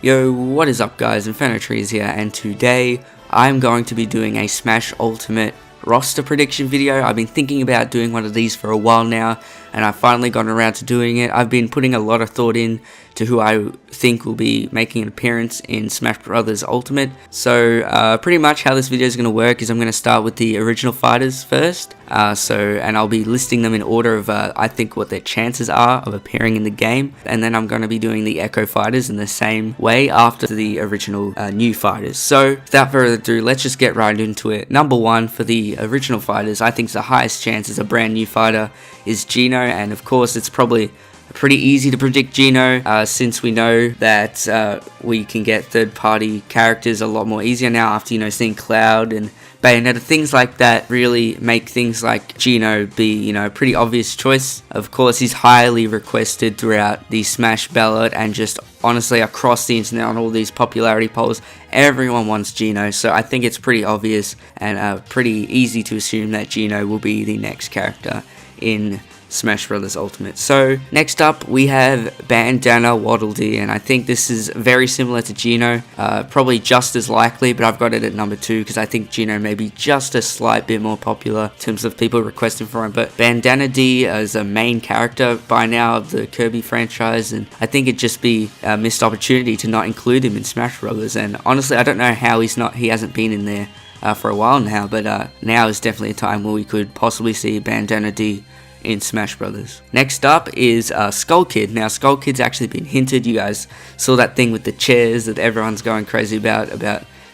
Yo, what is up guys, Infinitrees here, and today I'm going to be doing a Smash Ultimate roster prediction video. I've been thinking about doing one of these for a while now, and I've finally gotten around to doing it. I've been putting a lot of thought in to who I think will be making an appearance in Smash Bros. Ultimate. So pretty much how this video is going to work is I'm going to start with the original fighters first. And I'll be listing them in order of I think what their chances are of appearing in the game, and then I'm going to be doing the Echo fighters in the same way after the original new fighters. So without further ado, let's just get right into it. Number one for the original fighters, I think the highest chance as a brand new fighter is Geno, and of course it's probably pretty easy to predict Geno since we know that we can get third-party characters a lot more easier now after seeing Cloud and Bayonetta. Things like that really make things like Geno be a pretty obvious choice. Of course, he's highly requested throughout the Smash ballot and just honestly across the internet on all these popularity polls. Everyone wants Geno, so I think it's pretty obvious and pretty easy to assume that Geno will be the next character in Smash Bros. Ultimate. So next up we have Bandana Waddle Dee, and I think this is very similar to Geno, probably just as likely, but I've got it at number 2 because I think Geno may be just a slight bit more popular in terms of people requesting for him. But Bandana Dee is a main character by now of the Kirby franchise, and I think it'd just be a missed opportunity to not include him in Smash Bros. And honestly, I don't know how he hasn't been in there for a while now, but now is definitely a time where we could possibly see Bandana Dee in Smash Brothers. Next up is Skull Kid. Now Skull Kid's actually been hinted. You guys saw that thing with the chairs that everyone's going crazy about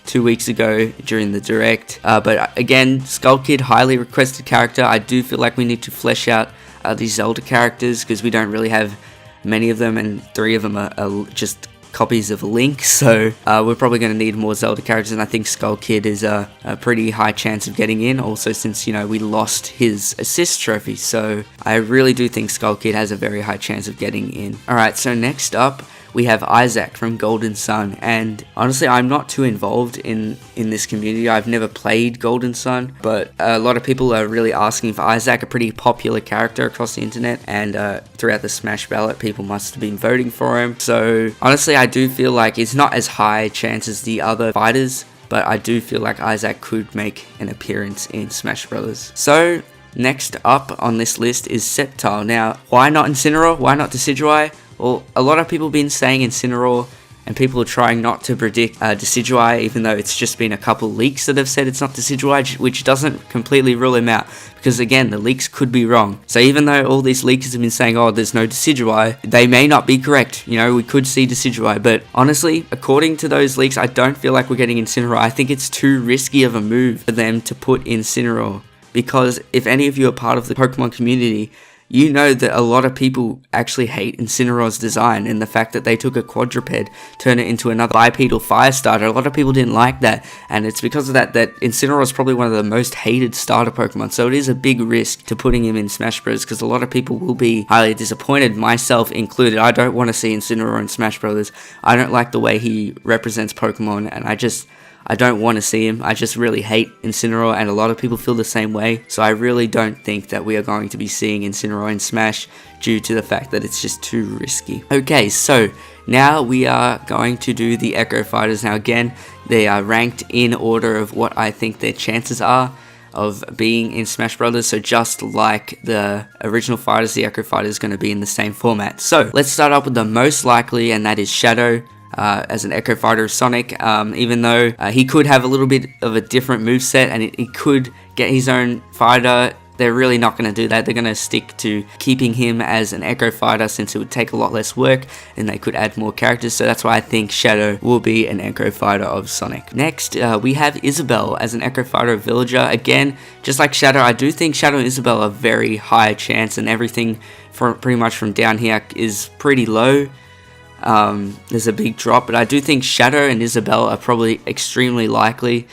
2 weeks ago during the direct. But again, Skull Kid, highly requested character. I do feel like we need to flesh out these Zelda characters because we don't really have many of them, and 3 of them are just copies of Link, so we're probably going to need more Zelda characters, and I think Skull Kid is a pretty high chance of getting in, also since we lost his assist trophy, so I really do think Skull Kid has a very high chance of getting in. Alright, so next up we have Isaac from Golden Sun, and honestly I'm not too involved in this community. I've never played Golden Sun, but a lot of people are really asking for Isaac, a pretty popular character across the internet, and throughout the Smash ballot people must have been voting for him. So honestly I do feel like it's not as high a chance as the other fighters, but I do feel like Isaac could make an appearance in Smash Bros. So next up on this list is Sceptile. Now why not Incineroar? Why not Decidueye? Well, a lot of people have been saying Incineroar, and people are trying not to predict Decidueye, even though it's just been a couple leaks that have said it's not Decidueye, which doesn't completely rule him out, because again, the leaks could be wrong. So even though all these leakers have been saying, oh, there's no Decidueye, they may not be correct. We could see Decidueye, but honestly, according to those leaks, I don't feel like we're getting Incineroar. I think it's too risky of a move for them to put Incineroar, because if any of you are part of the Pokemon community, you know that a lot of people actually hate Incineroar's design and the fact that they took a quadruped, turned it into another bipedal fire starter. A lot of people didn't like that, and it's because of that Incineroar is probably one of the most hated starter Pokemon, so it is a big risk to putting him in Smash Bros. Because a lot of people will be highly disappointed, myself included. I don't want to see Incineroar in Smash Bros. I don't like the way he represents Pokemon, and I don't want to see him. I just really hate Incineroar, and a lot of people feel the same way. So I really don't think that we are going to be seeing Incineroar in Smash due to the fact that it's just too risky. Okay, so now we are going to do the Echo Fighters. Now again, they are ranked in order of what I think their chances are of being in Smash Brothers. So just like the original fighters, the Echo Fighter is going to be in the same format. So let's start up with the most likely, and that is Shadow. As an Echo Fighter of Sonic, even though he could have a little bit of a different moveset and he could get his own fighter, they're really not going to do that. They're going to stick to keeping him as an Echo Fighter since it would take a lot less work and they could add more characters, so that's why I think Shadow will be an Echo Fighter of Sonic. Next, we have Isabelle as an Echo Fighter of Villager. Again, just like Shadow, I do think Shadow and Isabelle are very high chance, and everything pretty much from down here is pretty low. There's a big drop, but I do think Shadow and Isabelle are probably extremely likely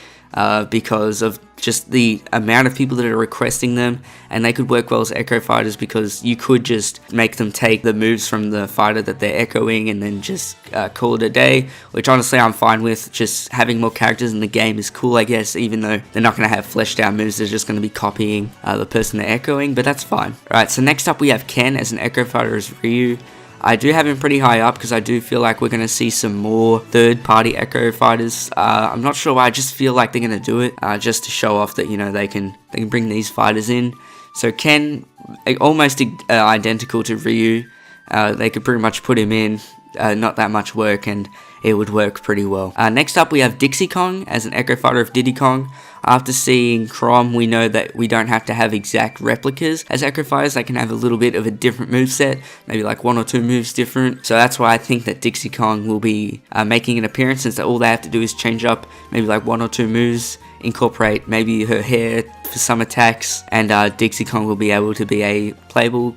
because of just the amount of people that are requesting them, and they could work well as Echo Fighters because you could just make them take the moves from the fighter that they're echoing and then just call it a day, which honestly I'm fine with. Just having more characters in the game is cool, I guess, even though they're not going to have fleshed out moves, they're just going to be copying the person they're echoing, but that's fine. Alright, so next up we have Ken as an Echo Fighter as Ryu. I do have him pretty high up because I do feel like we're going to see some more third-party Echo fighters. I'm not sure why, I just feel like they're going to do it just to show off that, you know, they can bring these fighters in. So Ken, almost identical to Ryu, they could pretty much put him in, not that much work, and it would work pretty well. Next up we have Dixie Kong as an Echo fighter of Diddy Kong. After seeing Crom, we know that we don't have to have exact replicas as Echo fighters. They can have a little bit of a different moveset, maybe like 1 or 2 moves different. So that's why I think that Dixie Kong will be making an appearance, since all they have to do is change up maybe like 1 or 2 moves, incorporate maybe her hair for some attacks, and Dixie Kong will be able to be a playable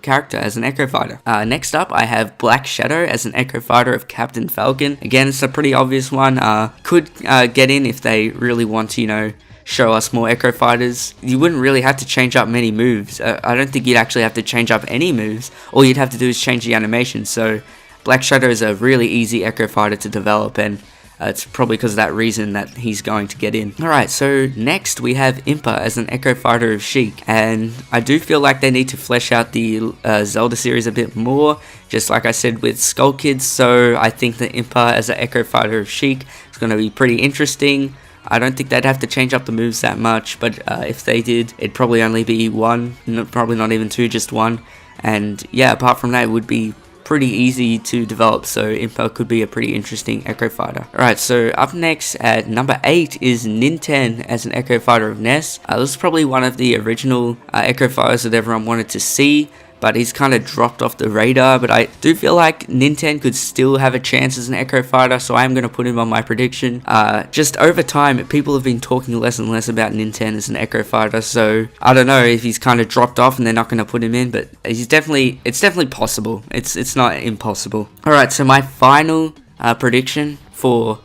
character as an Echo fighter. Next up I have Black Shadow as an Echo fighter of Captain Falcon. Again, it's a pretty obvious one. Could get in if they really want to, you know, show us more Echo fighters. You wouldn't really have to change up many moves. I don't think you'd actually have to change up any moves. All you'd have to do is change the animation. So Black Shadow is a really easy Echo fighter to develop, and it's probably because of that reason that he's going to get in. Alright, so next we have Impa as an Echo fighter of Sheik, and I do feel like they need to flesh out the Zelda series a bit more, just like I said with Skull Kids. So I think that Impa as an Echo fighter of Sheik is going to be pretty interesting. I don't think they'd have to change up the moves that much, but if they did, it'd probably only be 1, probably not even 2, just 1. And yeah, apart from that, it would be pretty easy to develop, so Impa could be a pretty interesting Echo fighter. Alright, so up next at number 8 is Ninten as an Echo fighter of Ness. This is probably one of the original Echo fighters that everyone wanted to see, but he's kind of dropped off the radar. But I do feel like Ninten could still have a chance as an Echo fighter, so I'm going to put him on my prediction. Just over time, people have been talking less and less about Ninten as an Echo fighter, so I don't know if he's kind of dropped off and they're not going to put him in, but it's definitely possible. It's not impossible. Alright, so my final prediction for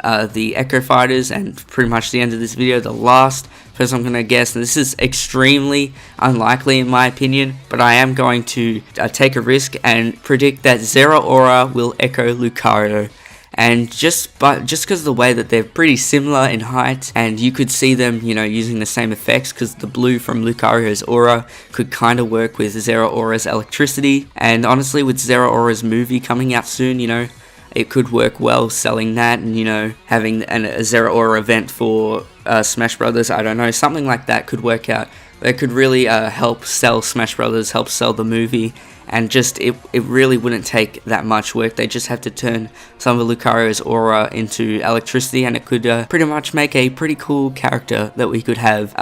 the Echo fighters, and pretty much the end of this video, the last person I'm going to guess, and this is extremely unlikely in my opinion, but I am going to take a risk and predict that Zeraora will echo Lucario. And just because of the way that they're pretty similar in height, and you could see them, you know, using the same effects, because the blue from Lucario's aura could kind of work with Zeraora's electricity. And honestly, with Zeraora's movie coming out soon, you know, it could work well selling that, and, you know, having a Zeraora event for Smash Brothers. I don't know, something like that could work out. It could really help sell Smash Brothers, help sell the movie, and just it really wouldn't take that much work. They just have to turn some of Lucario's aura into electricity, and it could pretty much make a pretty cool character that we could have.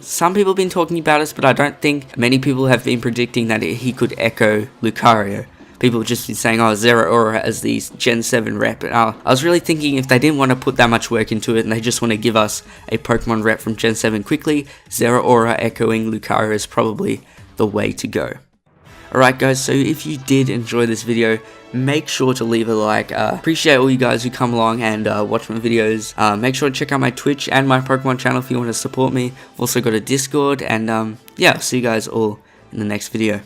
Some people have been talking about this, but I don't think many people have been predicting that he could echo Lucario. People have just been saying, oh, Zeraora as the Gen 7 rep. And I was really thinking, if they didn't want to put that much work into it and they just want to give us a Pokemon rep from Gen 7 quickly, Zeraora echoing Lucario is probably the way to go. Alright guys, so if you did enjoy this video, make sure to leave a like. Appreciate all you guys who come along and watch my videos. Make sure to check out my Twitch and my Pokemon channel if you want to support me. I've also got a Discord, and yeah, I'll see you guys all in the next video.